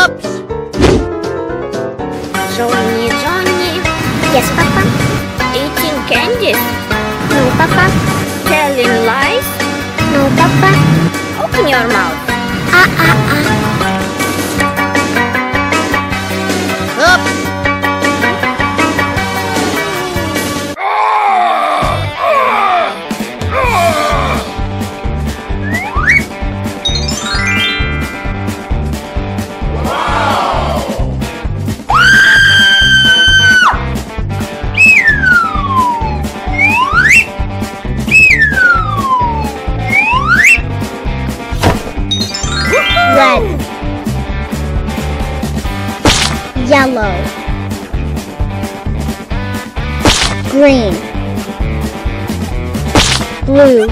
Oops! Johnny, Johnny. Yes, Papa? Eating candies? No, Papa. Telling lies? No, Papa. Open your mouth. Oops! Red. Yellow. Green. Blue.